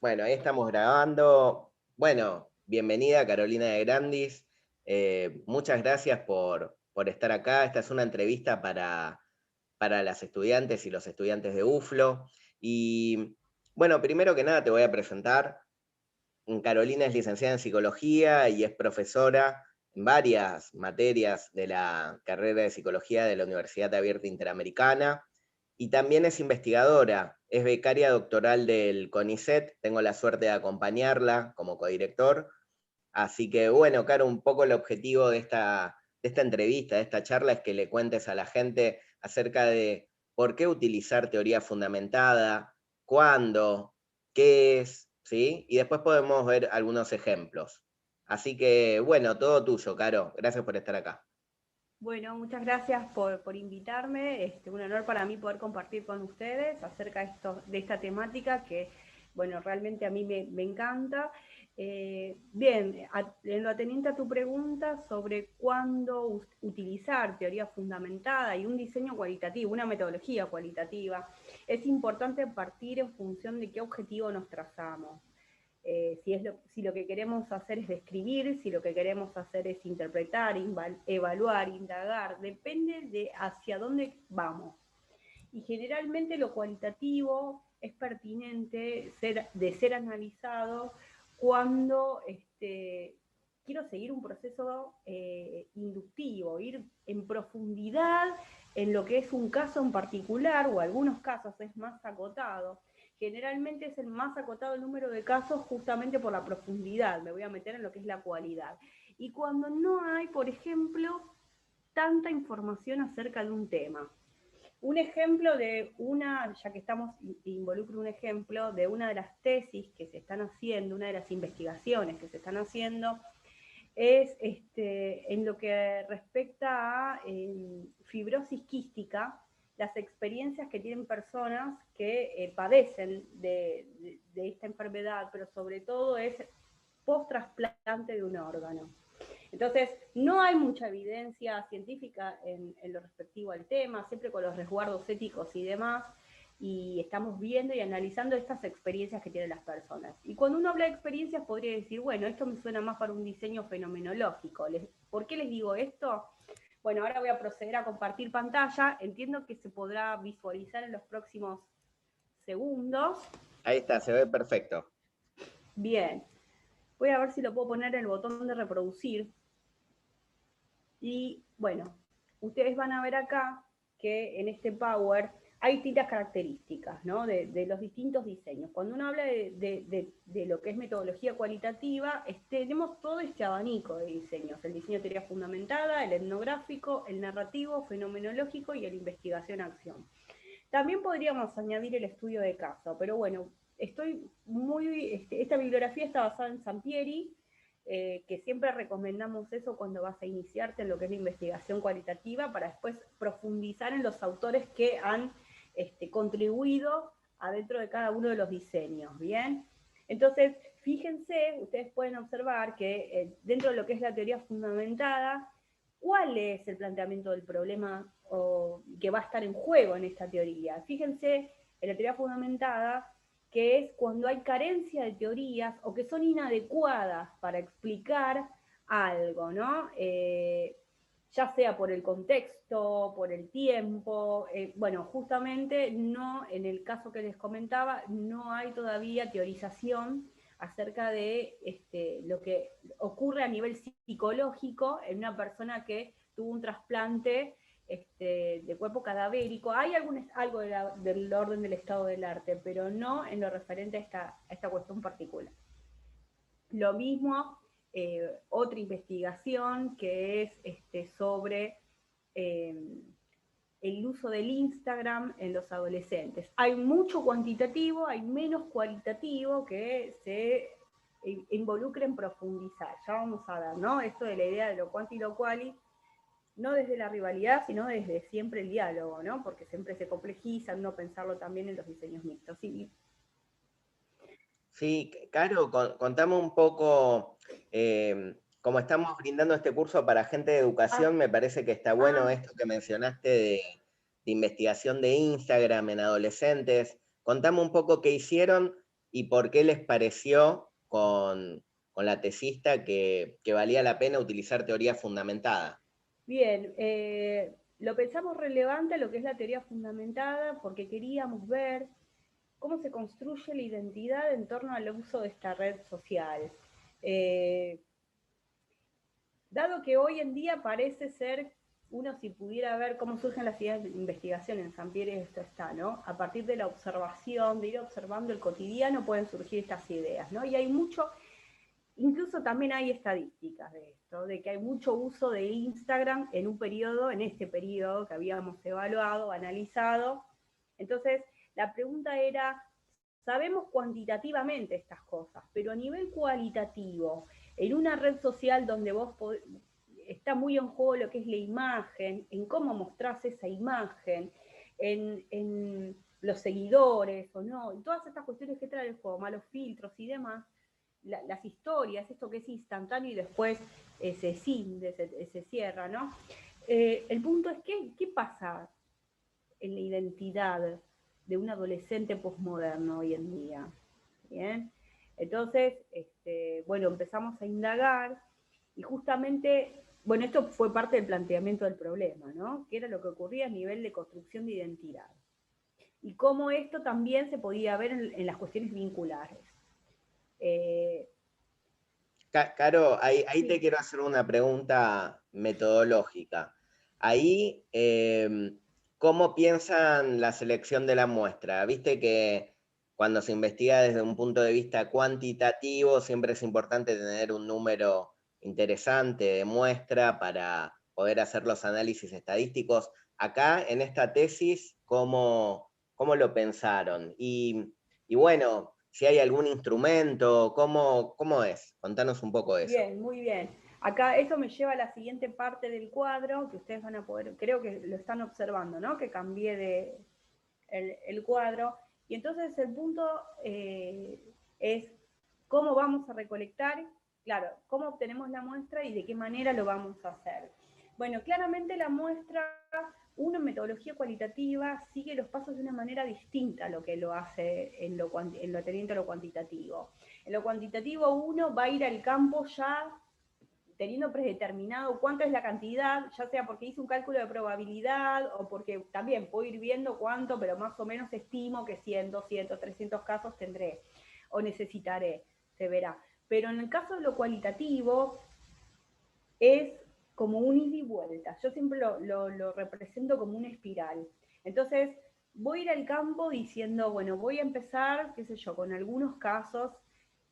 Bueno, ahí estamos grabando. Bueno, bienvenida Carolina de Grandis. Muchas gracias por estar acá. Esta es una entrevista para las estudiantes y los estudiantes de UFLO. Y bueno, primero que nada te voy a presentar. Carolina es licenciada en psicología y es profesora en varias materias de la carrera de psicología de la Universidad Abierta Interamericana y también es investigadora, es becaria doctoral del CONICET, tengo la suerte de acompañarla como codirector, así que bueno, Caro, un poco el objetivo de esta entrevista, de esta charla, es que le cuentes a la gente acerca de por qué utilizar teoría fundamentada, cuándo, qué es, ¿sí? Y después podemos ver algunos ejemplos. Así que bueno, todo tuyo, Caro, gracias por estar acá. Bueno, muchas gracias por invitarme. Un honor para mí poder compartir con ustedes acerca de esta temática que, bueno, realmente a mí me encanta. Bien, en lo atendiente a tu pregunta sobre cuándo utilizar teoría fundamentada y un diseño cualitativo, una metodología cualitativa, es importante partir en función de qué objetivo nos trazamos. Si lo que queremos hacer es describir, si lo que queremos hacer es interpretar, evaluar, indagar, depende de hacia dónde vamos. Y generalmente lo cualitativo es pertinente de ser analizado cuando quiero seguir un proceso inductivo, ir en profundidad en lo que es un caso en particular, o algunos casos es más acotado. Generalmente es el más acotado el número de casos justamente por la profundidad, me voy a meter en lo que es la cualidad. Y cuando no hay, por ejemplo, tanta información acerca de un tema. Un ejemplo de una, ya que estamos involucro un ejemplo de una de las tesis que se están haciendo, una de las investigaciones que se están haciendo, es en lo que respecta a fibrosis quística, las experiencias que tienen personas que padecen de esta enfermedad, pero sobre todo es post trasplante de un órgano. Entonces, no hay mucha evidencia científica en lo respectivo al tema, siempre con los resguardos éticos y demás, y estamos viendo y analizando estas experiencias que tienen las personas. Y cuando uno habla de experiencias, podría decir, bueno, esto me suena más para un diseño fenomenológico. ¿Por qué les digo esto? Bueno, ahora voy a proceder a compartir pantalla. Entiendo que se podrá visualizar en los próximos segundos. Ahí está, se ve perfecto. Bien, voy a ver si lo puedo poner en el botón de reproducir. Y bueno, ustedes van a ver acá que en este Power hay distintas características, ¿no? De los distintos diseños. Cuando uno habla de lo que es metodología cualitativa, tenemos todo este abanico de diseños. El diseño de teoría fundamentada, el etnográfico, el narrativo, fenomenológico y el investigación-acción. También podríamos añadir el estudio de caso, pero bueno, esta bibliografía está basada en Sampieri, que siempre recomendamos eso cuando vas a iniciarte en lo que es la investigación cualitativa, para después profundizar en los autores que han contribuido adentro de cada uno de los diseños, ¿bien? Entonces, fíjense, ustedes pueden observar que dentro de lo que es la teoría fundamentada, ¿cuál es el planteamiento del problema que va a estar en juego en esta teoría? Fíjense, en la teoría fundamentada, que es cuando hay carencia de teorías o que son inadecuadas para explicar algo, ¿no? Ya sea por el contexto, por el tiempo, bueno, justamente no, en el caso que les comentaba, no hay todavía teorización acerca de lo que ocurre a nivel psicológico en una persona que tuvo un trasplante de cuerpo cadavérico. Hay algo del orden del estado del arte, pero no en lo referente a esta cuestión particular. Lo mismo, otra investigación que es sobre eh, el uso del Instagram en los adolescentes. Hay mucho cuantitativo, hay menos cualitativo que se involucra en profundizar. Ya vamos a ver, ¿no? Esto de la idea de lo cuanti y lo quali, no desde la rivalidad, sino desde siempre el diálogo, ¿no? Porque siempre se complejiza, no pensarlo también en los diseños mixtos. Sí, Sí, Caro, contame un poco, como estamos brindando este curso para gente de ah, educación, me parece que está bueno ah, esto que mencionaste de investigación de Instagram en adolescentes. Contame un poco qué hicieron y por qué les pareció con la tesista que valía la pena utilizar teoría fundamentada. Bien, lo pensamos relevante lo que es la teoría fundamentada porque queríamos ver cómo se construye la identidad en torno al uso de esta red social. Dado que hoy en día parece ser, uno si pudiera ver cómo surgen las ideas de investigación en Sampieri, esto está, ¿no? A partir de la observación, de ir observando el cotidiano, pueden surgir estas ideas, ¿no? Y hay mucho, incluso también hay estadísticas de esto, de que hay mucho uso de Instagram en un periodo, en este periodo que habíamos evaluado, analizado. Entonces, la pregunta era, sabemos cuantitativamente estas cosas, pero a nivel cualitativo, en una red social donde está muy en juego lo que es la imagen, en cómo mostrás esa imagen, en los seguidores o no, y todas estas cuestiones que trae el juego, malos filtros y demás, las historias, esto que es instantáneo y después se cinde, se cierra, ¿no? El punto es ¿qué pasa en la identidad de un adolescente posmoderno hoy en día? ¿Bien? Entonces, bueno, empezamos a indagar y justamente, bueno, esto fue parte del planteamiento del problema, ¿no? ¿Qué era lo que ocurría a nivel de construcción de identidad? Y cómo esto también se podía ver en las cuestiones vinculares. Caro, ahí Sí. te quiero hacer una pregunta metodológica. Ahí, ¿cómo piensan la selección de la muestra? Viste que cuando se investiga desde un punto de vista cuantitativo, siempre es importante tener un número interesante de muestra para poder hacer los análisis estadísticos. Acá, en esta tesis, ¿cómo lo pensaron? Y bueno, si hay algún instrumento, ¿cómo es? Contanos un poco de eso. Bien, muy bien. Acá eso me lleva a la siguiente parte del cuadro, que ustedes van a poder, creo que lo están observando, ¿no? Que cambié el cuadro. Y entonces el punto es cómo vamos a recolectar, claro, cómo obtenemos la muestra y de qué manera lo vamos a hacer. Bueno, claramente la muestra, una metodología cualitativa sigue los pasos de una manera distinta a lo que lo hace en lo teniente a lo cuantitativo. En lo cuantitativo uno va a ir al campo ya teniendo predeterminado cuánto es la cantidad, ya sea porque hice un cálculo de probabilidad o porque también puedo ir viendo cuánto, pero más o menos estimo que 100, 200, 300 casos tendré o necesitaré, se verá. Pero en el caso de lo cualitativo es como un ida y vuelta. Yo siempre lo represento como una espiral. Entonces, voy a ir al campo diciendo, bueno, voy a empezar, qué sé yo, con algunos casos.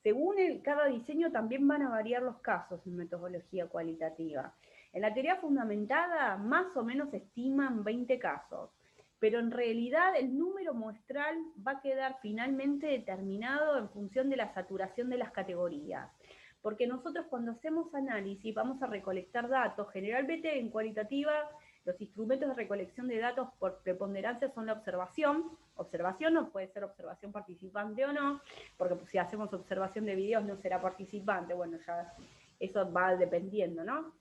Según cada diseño también van a variar los casos en metodología cualitativa. En la teoría fundamentada más o menos se estiman 20 casos, pero en realidad el número muestral va a quedar finalmente determinado en función de la saturación de las categorías. Porque nosotros cuando hacemos análisis vamos a recolectar datos, generalmente en cualitativa los instrumentos de recolección de datos por preponderancia son la observación no puede ser observación participante o no, porque pues, si hacemos observación de videos no será participante, bueno, ya eso va dependiendo, ¿no?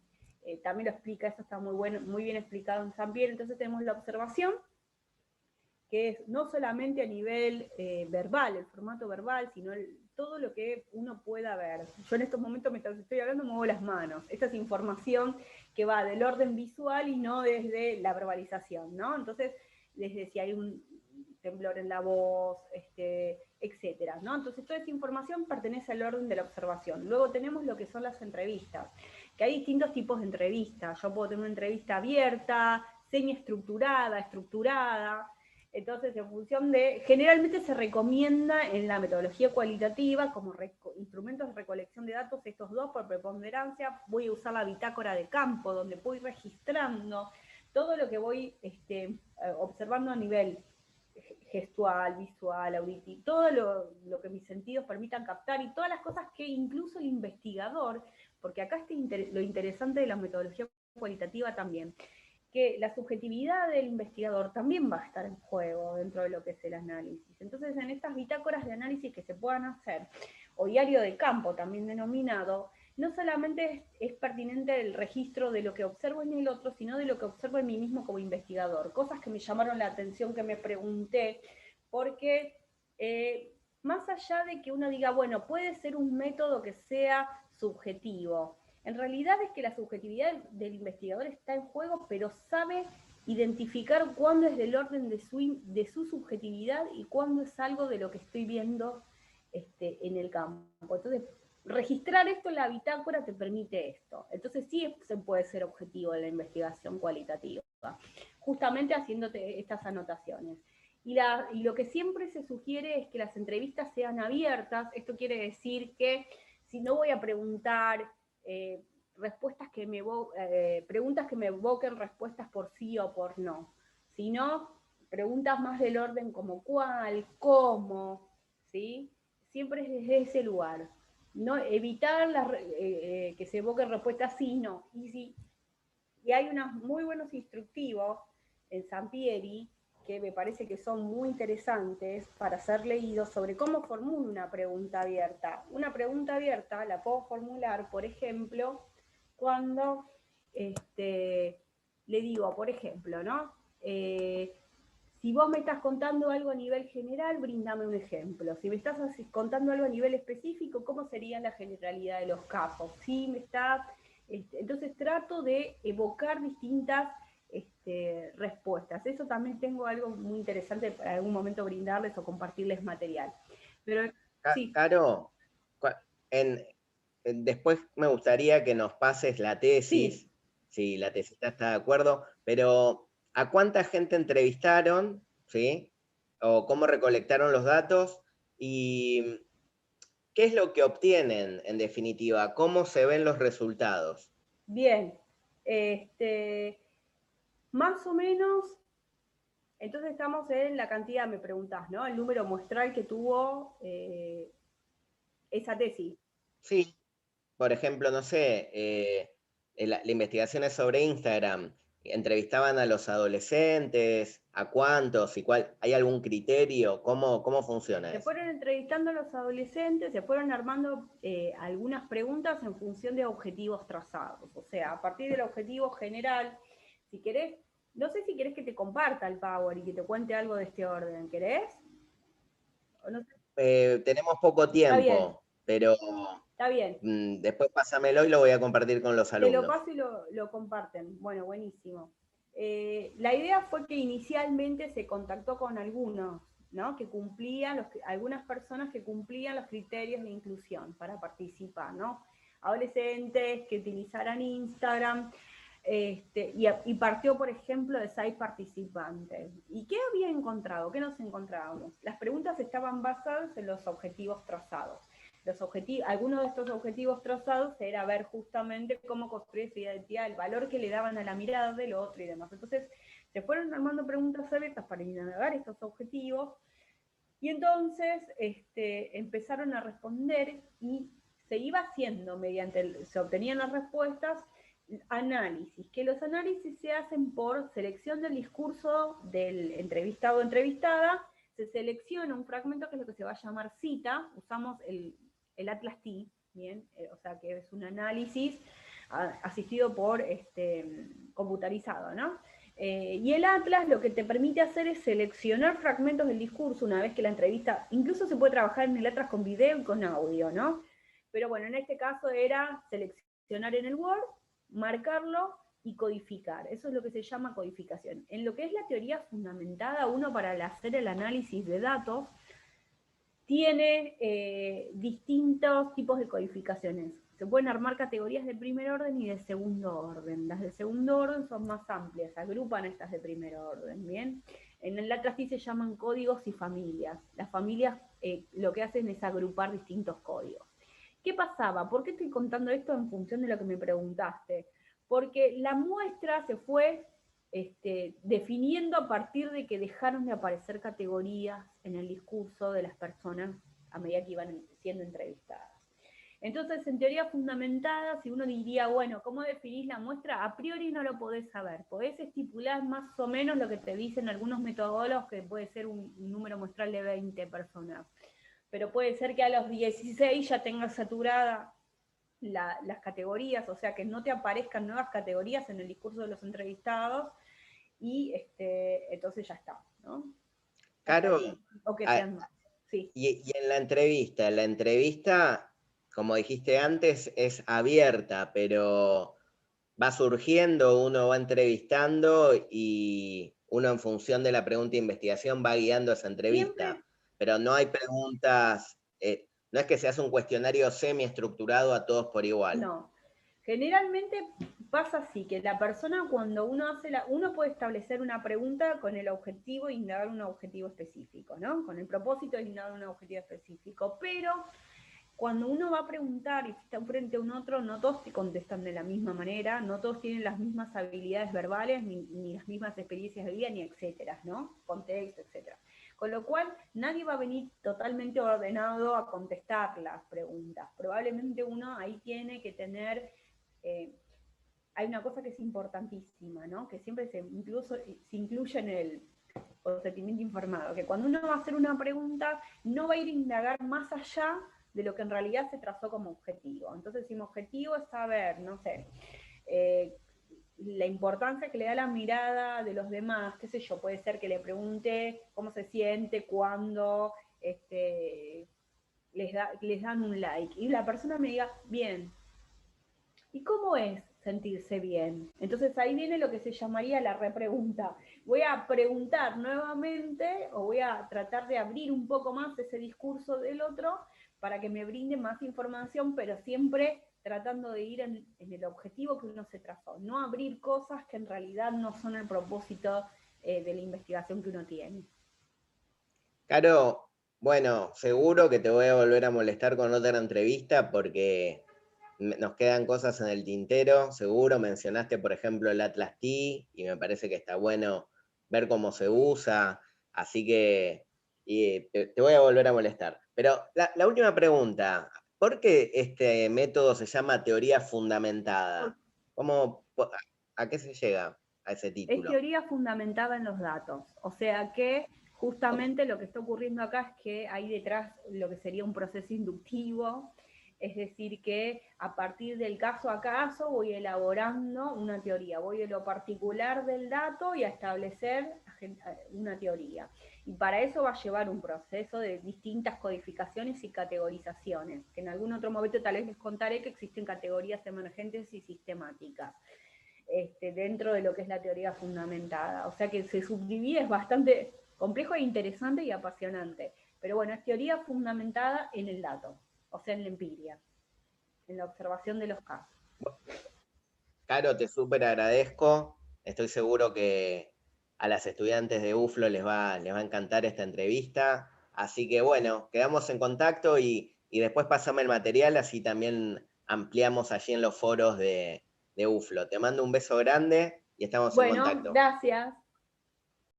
También lo explica, eso está muy bien explicado en Sampieri. Entonces tenemos la observación, que es no solamente a nivel verbal, el formato verbal, sino todo lo que uno pueda ver. Yo en estos momentos, mientras estoy hablando, muevo las manos. Esta es información que va del orden visual y no desde la verbalización, ¿no? Entonces, desde si hay un temblor en la voz, etcétera, ¿no? Entonces, toda esta información pertenece al orden de la observación. Luego tenemos lo que son las entrevistas, que hay distintos tipos de entrevistas. Yo puedo tener una entrevista abierta, semi-estructurada, estructurada. Entonces, en función de, generalmente se recomienda en la metodología cualitativa como instrumentos de recolección de datos, estos dos por preponderancia. Voy a usar la bitácora de campo, donde voy registrando todo lo que voy observando a nivel gestual, visual, auditivo, todo lo que mis sentidos permitan captar y todas las cosas que incluso el investigador, porque acá está lo interesante de la metodología cualitativa también, que la subjetividad del investigador también va a estar en juego dentro de lo que es el análisis. Entonces, en estas bitácoras de análisis que se puedan hacer, o diario de campo también denominado, no solamente es pertinente el registro de lo que observo en el otro, sino de lo que observo en mí mismo como investigador. Cosas que me llamaron la atención, que me pregunté, porque más allá de que uno diga, bueno, puede ser un método que sea subjetivo. En realidad es que la subjetividad del investigador está en juego, pero sabe identificar cuándo es del orden de su subjetividad y cuándo es algo de lo que estoy viendo en el campo. Entonces, registrar esto en la bitácora te permite esto. Entonces sí se puede ser objetivo en la investigación cualitativa, justamente haciéndote estas anotaciones. Y lo que siempre se sugiere es que las entrevistas sean abiertas. Esto quiere decir que si no voy a preguntar preguntas que me evoquen respuestas por sí o por no, sino preguntas más del orden como cuál, cómo, ¿sí? Siempre es desde ese lugar. No, evitar que se evoquen respuestas sí, no, y sí. Y hay unos muy buenos instructivos en Sampieri que me parece que son muy interesantes para ser leídos sobre cómo formulo una pregunta abierta. Una pregunta abierta la puedo formular, por ejemplo, cuando le digo, por ejemplo, ¿no? Si vos me estás contando algo a nivel general, brindame un ejemplo. Si me estás contando algo a nivel específico, ¿cómo sería la generalidad de los casos? Si me estás entonces trato de evocar distintas respuestas. Eso también tengo algo muy interesante para algún momento brindarles o compartirles material. Pero sí. Caro, después me gustaría que nos pases la tesis, Sí, si la tesista está de acuerdo, pero ¿a cuánta gente entrevistaron? ¿Sí? ¿O cómo recolectaron los datos? ¿Y qué es lo que obtienen en definitiva? ¿Cómo se ven los resultados? bien. Más o menos, entonces estamos en la cantidad, me preguntás, ¿no? El número muestral que tuvo esa tesis. Sí, por ejemplo, no sé, la investigación es sobre Instagram. ¿Entrevistaban a los adolescentes? ¿A cuántos? ¿Y cuál? ¿Hay algún criterio? ¿Cómo funciona Se eso? fueron entrevistando a los adolescentes, se fueron armando algunas preguntas en función de objetivos trazados. O sea, a partir del objetivo general, si querés, no sé si querés que te comparta el Power y que te cuente algo de este orden. ¿Querés? ¿O no sé? Tenemos poco Está bien, tiempo, pero está bien. después pásamelo y lo voy a compartir con los Te lo alumnos. paso y lo comparten. Bueno, buenísimo. La idea fue que inicialmente se contactó con algunos, ¿no? Que cumplían, algunas personas que cumplían los criterios de inclusión para participar, ¿no? Adolescentes que utilizaran Instagram, y partió, por ejemplo, de 6 participantes. ¿Y qué había encontrado? ¿Qué nos encontrábamos? Las preguntas estaban basadas en los objetivos trazados. Algunos de estos objetivos trazados era ver justamente cómo construir esa identidad, el valor que le daban a la mirada del otro y demás. Entonces, se fueron armando preguntas abiertas para indagar estos objetivos y entonces empezaron a responder y se iba haciendo se obtenían las respuestas, análisis, que los análisis se hacen por selección del discurso del entrevistado o entrevistada, se selecciona un fragmento que es lo que se va a llamar cita, usamos el Atlas T, ¿bien? O sea que es un análisis asistido por computarizado, ¿no? Y el Atlas lo que te permite hacer es seleccionar fragmentos del discurso una vez que la entrevista, incluso se puede trabajar en el Atlas con video y con audio, ¿no? Pero bueno, en este caso era seleccionar en el Word, marcarlo y codificar. Eso es lo que se llama codificación. En lo que es la teoría fundamentada, uno para hacer el análisis de datos tiene distintos tipos de codificaciones. Se pueden armar categorías de primer orden y de segundo orden. Las de segundo orden son más amplias, agrupan estas de primer orden, ¿bien? En el Atlas se llaman códigos y familias. Las familias lo que hacen es agrupar distintos códigos. ¿Qué pasaba? ¿Por qué estoy contando esto en función de lo que me preguntaste? Porque la muestra se fue definiendo a partir de que dejaron de aparecer categorías en el discurso de las personas a medida que iban siendo entrevistadas. Entonces, en teoría fundamentada, si uno diría, bueno, ¿cómo definís la muestra? A priori no lo podés saber. Podés estipular más o menos lo que te dicen algunos metodólogos, que puede ser un número muestral de 20 personas. Pero puede ser que a los 16 ya tengas saturada las categorías, o sea, que no te aparezcan nuevas categorías en el discurso de los entrevistados, y entonces ya está, ¿no? Caro, O que sean más. Sí. Y en la entrevista, como dijiste antes, es abierta, pero va surgiendo, uno va entrevistando y uno en función de la pregunta de investigación va guiando esa Siempre, entrevista. Pero no hay preguntas, no es que se hace un cuestionario semiestructurado a todos por igual. no. Generalmente pasa así, que la persona cuando uno hace uno puede establecer una pregunta con el objetivo de indagar un objetivo específico, ¿no? Con el propósito de indagar un objetivo específico, pero cuando uno va a preguntar y está frente a un otro, no todos te contestan de la misma manera, no todos tienen las mismas habilidades verbales, ni las mismas experiencias de vida, ni etcétera, ¿no? Contexto, etcétera. Con lo cual, nadie va a venir totalmente ordenado a contestar las preguntas. Probablemente uno ahí tiene que tener, hay una cosa que es importantísima, ¿no? Que siempre incluso se incluye en el consentimiento informado, que cuando uno va a hacer una pregunta, no va a ir a indagar más allá de lo que en realidad se trazó como objetivo. Entonces, si mi objetivo es saber, no sé, eh, la importancia que le da la mirada de los demás, qué sé yo, puede ser que le pregunte cómo se siente cuando les dan un like y la persona me diga, bien, ¿y cómo es sentirse bien? Entonces ahí viene lo que se llamaría la repregunta. Voy a preguntar nuevamente o voy a tratar de abrir un poco más ese discurso del otro para que me brinde más información, pero siempre tratando de ir en el objetivo que uno se trazó. No abrir cosas que en realidad no son el propósito de la investigación que uno tiene. Caro, bueno, seguro que te voy a volver a molestar con otra entrevista porque nos quedan cosas en el tintero, seguro. Mencionaste, por ejemplo, el Atlas T y me parece que está bueno ver cómo se usa, así que te voy a volver a molestar. Pero la última pregunta, ¿por qué este método se llama teoría fundamentada? ¿Cómo, a qué se llega a ese Es título? teoría fundamentada en los datos, o sea que justamente lo que está ocurriendo acá es que hay detrás lo que sería un proceso inductivo, es decir, que a partir del caso a caso voy elaborando una teoría, voy de lo particular del dato y a establecer una teoría. Y para eso va a llevar un proceso de distintas codificaciones y categorizaciones, que en algún otro momento tal vez les contaré que existen categorías emergentes y sistemáticas dentro de lo que es la teoría fundamentada. O sea que se subdivide, es bastante complejo e interesante y apasionante. Pero bueno, es teoría fundamentada en el dato, o sea, en la empiria, en la observación de los casos. Caro, te súper agradezco. Estoy seguro que a las estudiantes de UFLO les va a encantar esta entrevista. Así que bueno, quedamos en contacto y después pasame el material, así también ampliamos allí en los foros de UFLO. Te mando un beso grande y estamos en Bueno, contacto. gracias.